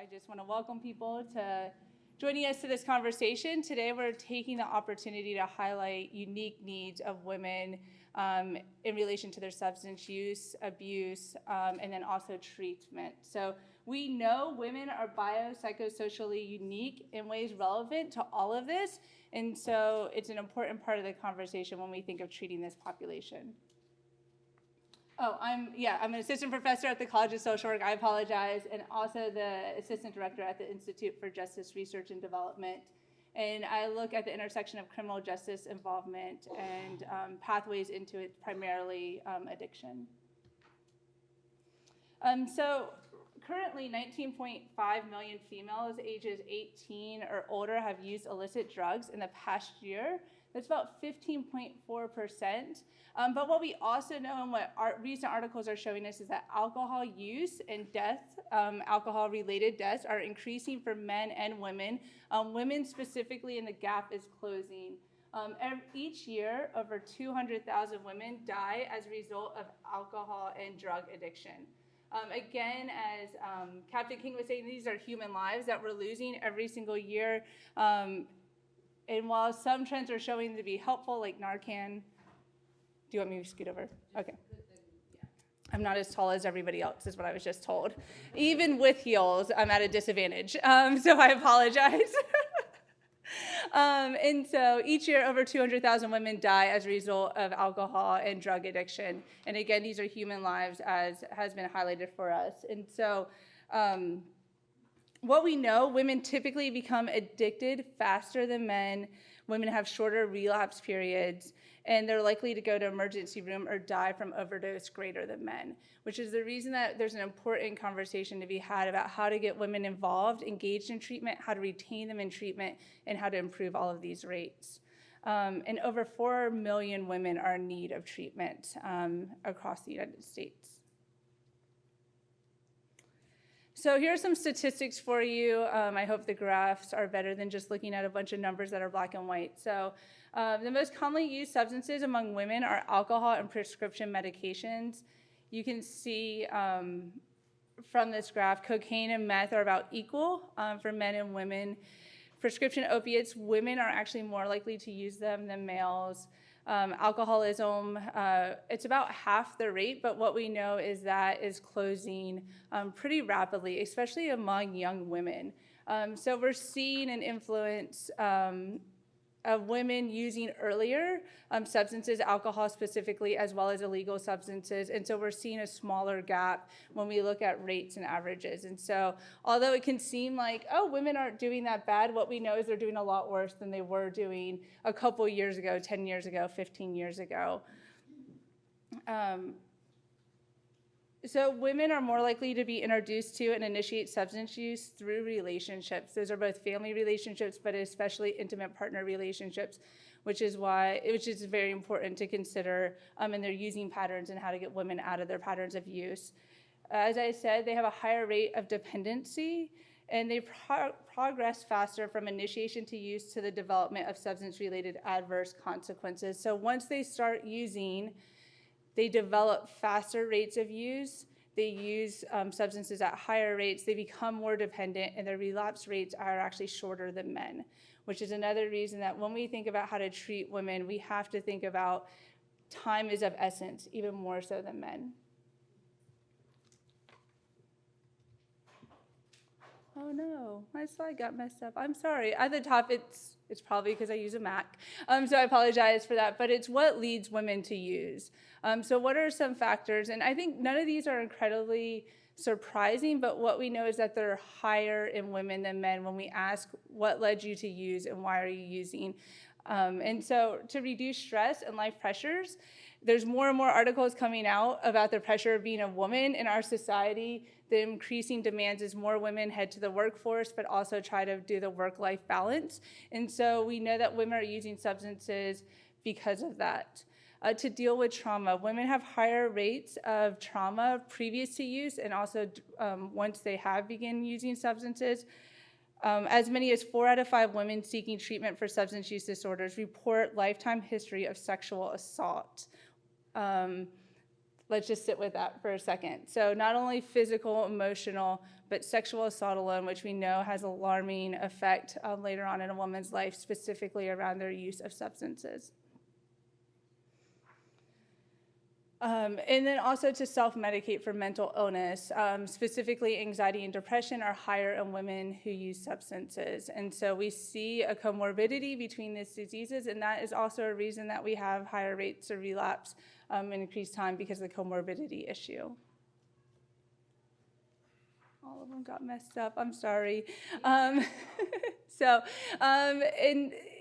I just want to welcome people to joining us to this conversation. Today we're taking the opportunity to highlight unique needs of women in relation to their substance use, abuse, and then also treatment. So we know women are biopsychosocially unique in ways relevant to all of this, and so it's an important part of the conversation when we think of treating this population. Oh, I'm an assistant professor at the College of Social Work. I apologize, and also the assistant director at the Institute for Justice Research and Development. And I look at the intersection of criminal justice involvement and pathways into it, primarily addiction. So currently, 19.5 million females ages 18 or older have used illicit drugs in the past year. That's about 15.4%. But what we also know and what recent articles are showing us is that alcohol use and death, alcohol-related deaths, are increasing for men and women. Women specifically, and the gap is closing. Each year, over 200,000 women die as a result of alcohol and drug addiction. Again, as Captain King was saying, these are human lives that we're losing every single year. And while some trends are showing to be helpful, like Narcan, do you want me to scoot over? Okay. I'm not as tall as everybody else, is what I was just told. Even with heels, I'm at a disadvantage, so I apologize. And so each year, over 200,000 women die as a result of alcohol and drug addiction. And again, these are human lives, as has been highlighted for us. And so what we know, women typically become addicted faster than men. Women have shorter relapse periods, and they're likely to go to emergency room or die from overdose greater than men, which is the reason that there's an important conversation to be had about how to get women involved, engaged in treatment, how to retain them in treatment, and how to improve all of these rates. And over 4 million women are in need of treatment across the United States. So here are some statistics for you. I hope the graphs are better than just looking at a bunch of numbers that are black and white. So the most commonly used substances among women are alcohol and prescription medications. You can see from this graph, cocaine and meth are about equal for men and women. Prescription opiates, women are actually more likely to use them than males. Alcoholism, it's about half the rate, but what we know is that is closing pretty rapidly, especially among young women. So we're seeing an influence of women using earlier substances, alcohol specifically, as well as illegal substances. And so we're seeing a smaller gap when we look at rates and averages. And so although it can seem like, oh, women aren't doing that bad, what we know is they're doing a lot worse than they were doing a couple years ago, 10 years ago, 15 years ago. So women are more likely to be introduced to and initiate substance use through relationships. Those are both family relationships, but especially intimate partner relationships, which is very important to consider in their using patterns and how to get women out of their patterns of use. As I said, they have a higher rate of dependency, and they progress faster from initiation to use to the development of substance-related adverse consequences. So once they start using, they develop faster rates of use, they use substances at higher rates, they become more dependent, and their relapse rates are actually shorter than men, which is another reason that when we think about how to treat women, we have to think about time is of essence, even more so than men. Oh no, my slide got messed up. I'm sorry. At the top, it's probably because I use a Mac, so I apologize for that, but it's what leads women to use. So what are some factors? And I think none of these are incredibly surprising, but what we know is that they're higher in women than men when we ask what led you to use and why are you using. And so to reduce stress and life pressures, there's more and more articles coming out about the pressure of being a woman in our society. The increasing demands as more women head to the workforce, but also try to do the work-life balance. And so we know that women are using substances because of that. To deal with trauma, women have higher rates of trauma previous to use and also once they have begun using substances. As many as 4 out of 5 women seeking treatment for substance use disorders report lifetime history of sexual assault. let's just sit with that for a second. So not only physical, emotional, but sexual assault alone, which we know has alarming effect later on in a woman's life, specifically around their use of substances. And then also to self-medicate for mental illness, specifically anxiety and depression are higher in women who use substances. And so we see a comorbidity between these diseases, and that is also a reason that we have higher rates of relapse and increased time because of the comorbidity issue. All of them got messed up, I'm sorry. And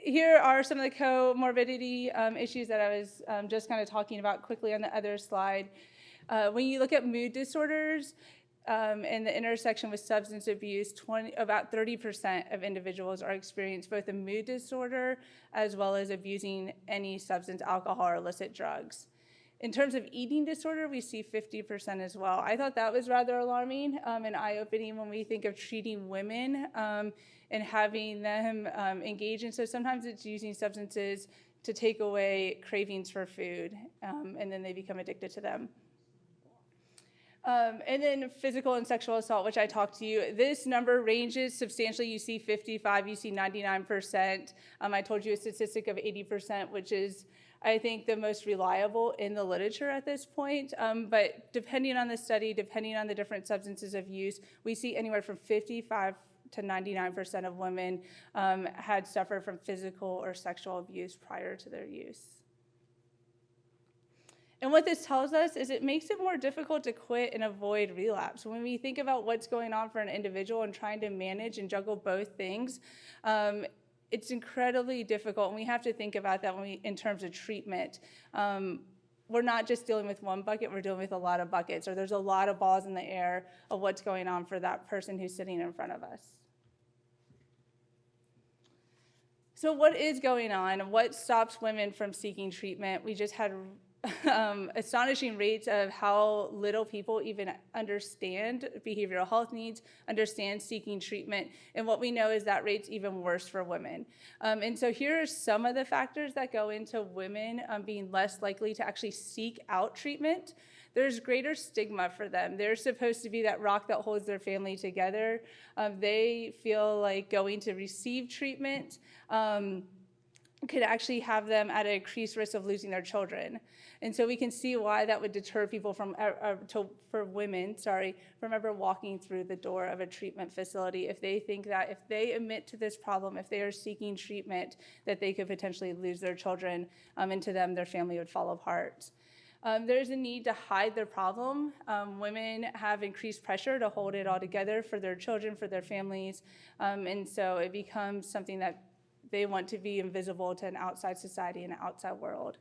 here are some of the comorbidity issues that I was just kind of talking about quickly on the other slide. When you look at mood disorders and the intersection with substance abuse, about 30% of individuals are experiencing both a mood disorder as well as abusing any substance, alcohol, or illicit drugs. In terms of eating disorder, we see 50% as well. I thought that was rather alarming and eye-opening when we think of treating women and having them engage in. So sometimes it's using substances to take away cravings for food, and then they become addicted to them. And then physical and sexual assault, which I talked to you. This number ranges substantially. You see 55, you see 99%. I told you a statistic of 80%, which is, I think, the most reliable in the literature at this point. But depending on the study, depending on the different substances of use, we see anywhere from 55 to 99% of women had suffered from physical or sexual abuse prior to their use. And what this tells us is it makes it more difficult to quit and avoid relapse. When we think about what's going on for an individual and trying to manage and juggle both things, it's incredibly difficult, and we have to think about that in terms of treatment. We're not just dealing with one bucket, we're dealing with a lot of buckets, or there's a lot of balls in the air of what's going on for that person who's sitting in front of us. So what is going on? What stops women from seeking treatment? We just had astonishing rates of how little people even understand behavioral health needs, understand seeking treatment, and what we know is that rate's even worse for women. And so here are some of the factors that go into women being less likely to actually seek out treatment. There's greater stigma for them. They're supposed to be that rock that holds their family together. They feel like going to receive treatment could actually have them at an increased risk of losing their children. And so we can see why that would deter people from ever walking through the door of a treatment facility if they think that if they admit to this problem, if they are seeking treatment, that they could potentially lose their children, and to them, their family would fall apart. There's a need to hide their problem. Women have increased pressure to hold it all together for their children, for their families, and so it becomes something that they want to be invisible to an outside society and an outside world.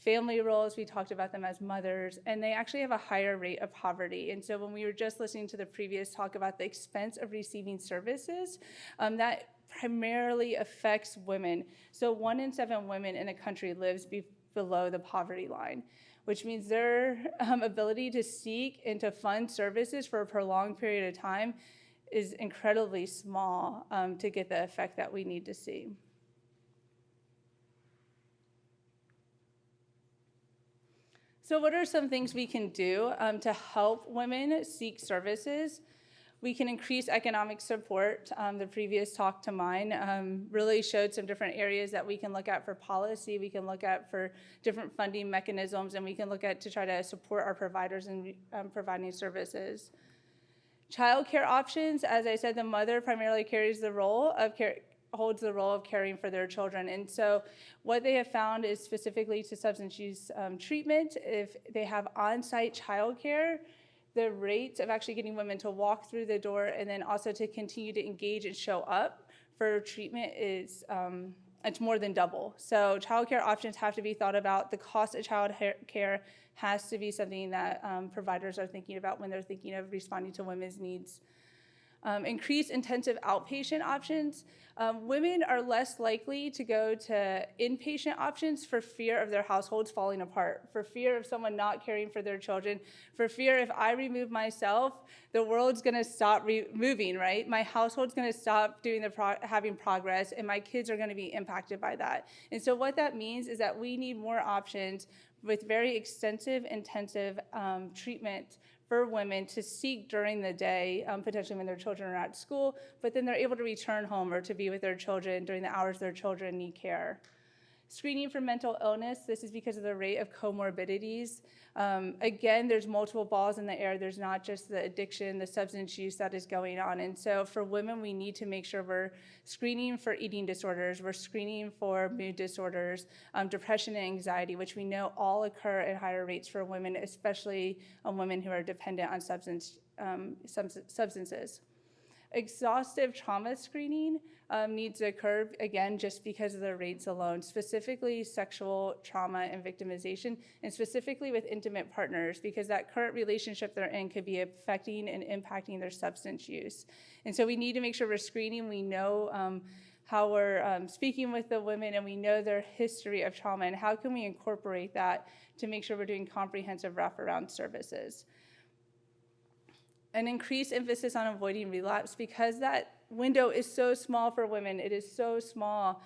Family roles, we talked about them as mothers, and they actually have a higher rate of poverty. And so when we were just listening to the previous talk about the expense of receiving services, that primarily affects women. So 1 in 7 women in a country lives below the poverty line, which means their ability to seek and to fund services for a prolonged period of time is incredibly small to get the effect that we need to see. So what are some things we can do to help women seek services? We can increase economic support. The previous talk to mine really showed some different areas that we can look at for policy, we can look at for different funding mechanisms, and we can look at to try to support our providers in providing services. Child care options, as I said, the mother primarily holds the role of caring for their children. And so what they have found is specifically to substance use treatment, if they have on-site child care, the rate of actually getting women to walk through the door and then also to continue to engage and show up for treatment is it's more than double. So child care options have to be thought about. The cost of child care has to be something that providers are thinking about when they're thinking of responding to women's needs. Increase intensive outpatient options. Women are less likely to go to inpatient options for fear of their households falling apart, for fear of someone not caring for their children, for fear if I remove myself, the world's gonna stop moving, right? My household's gonna stop doing having progress, and my kids are gonna be impacted by that. And so what that means is that we need more options with very extensive, intensive treatment for women to seek during the day, potentially when their children are at school, but then they're able to return home or to be with their children during the hours their children need care. Screening for mental illness, this is because of the rate of comorbidities. Again, there's multiple balls in the air. There's not just the addiction, the substance use that is going on. And so for women, we need to make sure we're screening for eating disorders, we're screening for mood disorders, depression and anxiety, which we know all occur at higher rates for women, especially women who are dependent on substances. Exhaustive trauma screening needs to occur, again, just because of the rates alone, specifically sexual trauma and victimization, and specifically with intimate partners, because that current relationship they're in could be affecting and impacting their substance use. And so we need to make sure we're screening. We know how we're speaking with the women, and we know their history of trauma, and how can we incorporate that to make sure we're doing comprehensive wraparound services. An increased emphasis on avoiding relapse, because that window is so small for women. It is so small.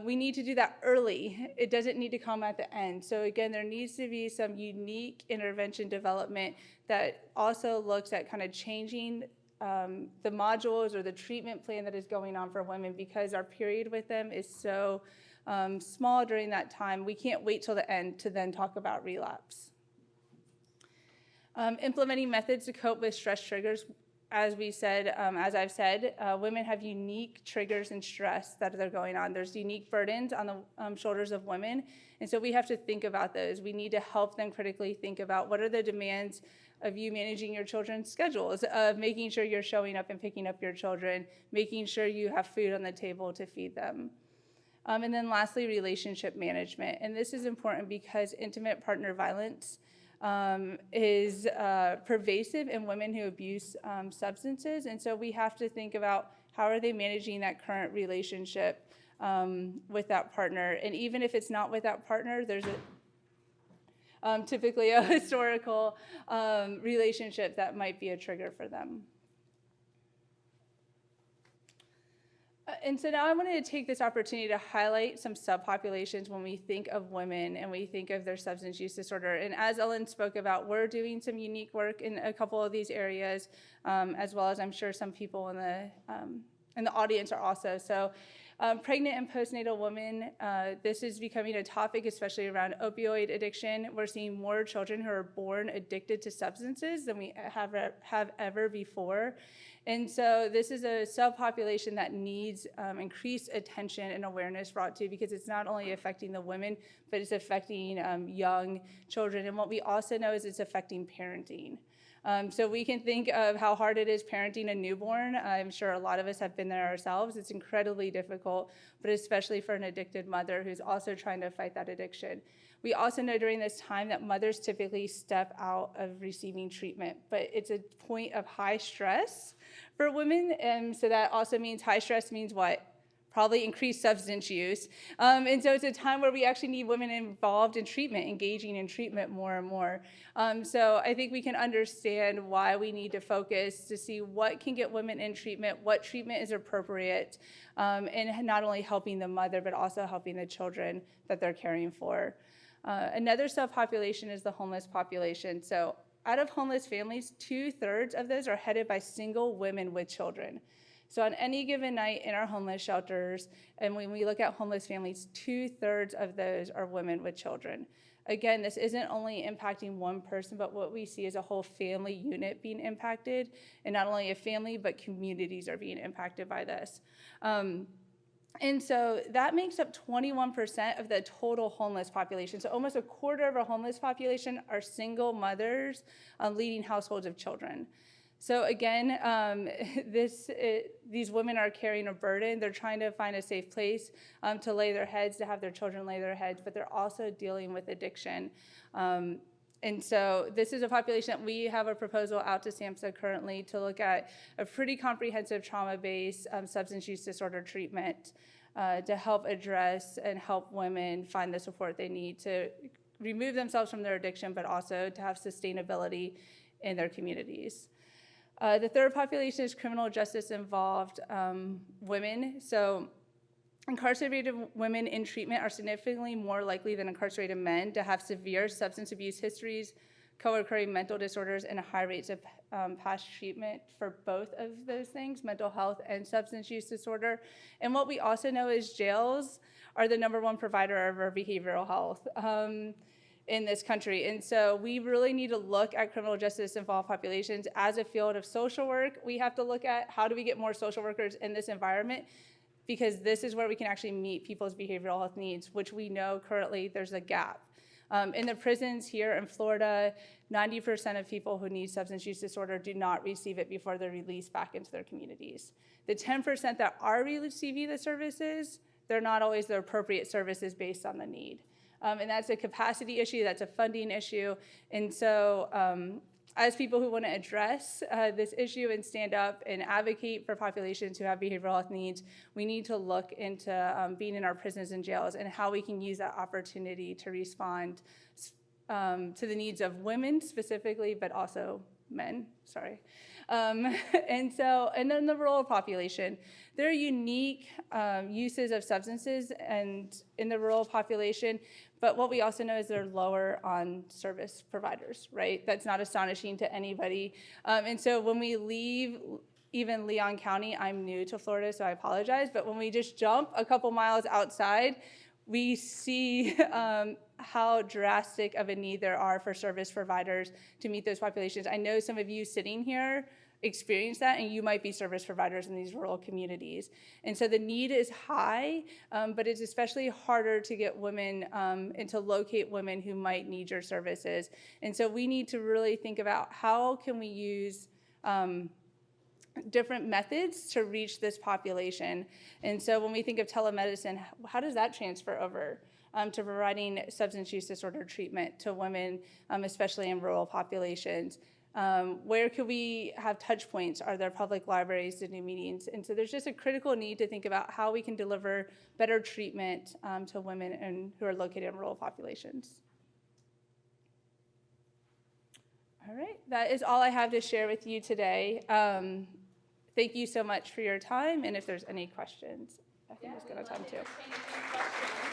We need to do that early. It doesn't need to come at the end. So again, there needs to be some unique intervention development that also looks at kind of changing the modules or the treatment plan that is going on for women, because our period with them is so small during that time. We can't wait till the end to then talk about relapse. Implementing methods to cope with stress triggers. As I've said, women have unique triggers and stress that are going on. There's unique burdens on the shoulders of women, and so we have to think about those. We need to help them critically think about what are the demands of you managing your children's schedules, of making sure you're showing up and picking up your children, making sure you have food on the table to feed them. And then lastly, relationship management. And this is important because intimate partner violence is pervasive in women who abuse substances, and so we have to think about how are they managing that current relationship with that partner. And even if it's not with that partner, there's typically a historical relationship that might be a trigger for them. And so now I wanted to take this opportunity to highlight some subpopulations when we think of women and we think of their substance use disorder. And as Ellen spoke about, we're doing some unique work in a couple of these areas, as well as I'm sure some people in the audience are also. So pregnant and postnatal women, this is becoming a topic, especially around opioid addiction. We're seeing more children who are born addicted to substances than we have ever before. And so this is a subpopulation that needs increased attention and awareness brought to, because it's not only affecting the women, but it's affecting young children. And what we also know is it's affecting parenting. So we can think of how hard it is parenting a newborn. I'm sure a lot of us have been there ourselves. It's incredibly difficult, but especially for an addicted mother who's also trying to fight that addiction. We also know during this time that mothers typically step out of receiving treatment, but it's a point of high stress for women, and so that also means high stress means what? Probably increased substance use. And so it's a time where we actually need women involved in treatment, engaging in treatment more and more. So I think we can understand why we need to focus to see what can get women in treatment, what treatment is appropriate, and not only helping the mother, but also helping the children that they're caring for. Another subpopulation is the homeless population. So out of homeless families, 2/3 of those are headed by single women with children. So on any given night in our homeless shelters, and when we look at homeless families, 2/3 of those are women with children. Again, this isn't only impacting one person, but what we see is a whole family unit being impacted, and not only a family, but communities are being impacted by this. And so that makes up 21% of the total homeless population. So almost a quarter of our homeless population are single mothers leading households of children. So again, these women are carrying a burden. They're trying to find a safe place to lay their heads, to have their children lay their heads, but they're also dealing with addiction. And so this is a population that we have a proposal out to SAMHSA currently to look at a pretty comprehensive trauma-based substance use disorder treatment to help address and help women find the support they need to remove themselves from their addiction, but also to have sustainability in their communities. The third population is criminal justice involved women. So incarcerated women in treatment are significantly more likely than incarcerated men to have severe substance abuse histories, co-occurring mental disorders, and high rates of past treatment for both of those things, mental health and substance use disorder. And what we also know is jails are the #1 provider of our behavioral health in this country. And so we really need to look at criminal justice involved populations as a field of social work. We have to look at how do we get more social workers in this environment, because this is where we can actually meet people's behavioral health needs, which we know currently there's a gap. In the prisons here in Florida, 90% of people who need substance use disorder do not receive it before they're released back into their communities. The 10% that are receiving the services, they're not always the appropriate services based on the need. And that's a capacity issue, that's a funding issue. And so as people who want to address this issue and stand up and advocate for populations who have behavioral health needs, we need to look into being in our prisons and jails and how we can use that opportunity to respond to the needs of women specifically, but also men, sorry. And then the rural population. There are unique uses of substances and in the rural population, but what we also know is they're lower on service providers, right? That's not astonishing to anybody. And so when we leave even Leon County, I'm new to Florida, so I apologize, but when we just jump a couple miles outside, we see how drastic of a need there are for service providers to meet those populations. I know some of you sitting here experience that, and you might be service providers in these rural communities. And so the need is high, but it's especially harder to get women and to locate women who might need your services. And so we need to really think about how can we use different methods to reach this population. And so when we think of telemedicine, how does that transfer over to providing substance use disorder treatment to women, especially in rural populations? Where could we have touch points? Are there public libraries to do meetings? And so there's just a critical need to think about how we can deliver better treatment to women who are located in rural populations. All right, that is all I have to share with you today. Thank you so much for your time, and if there's any questions, I think there's good time too.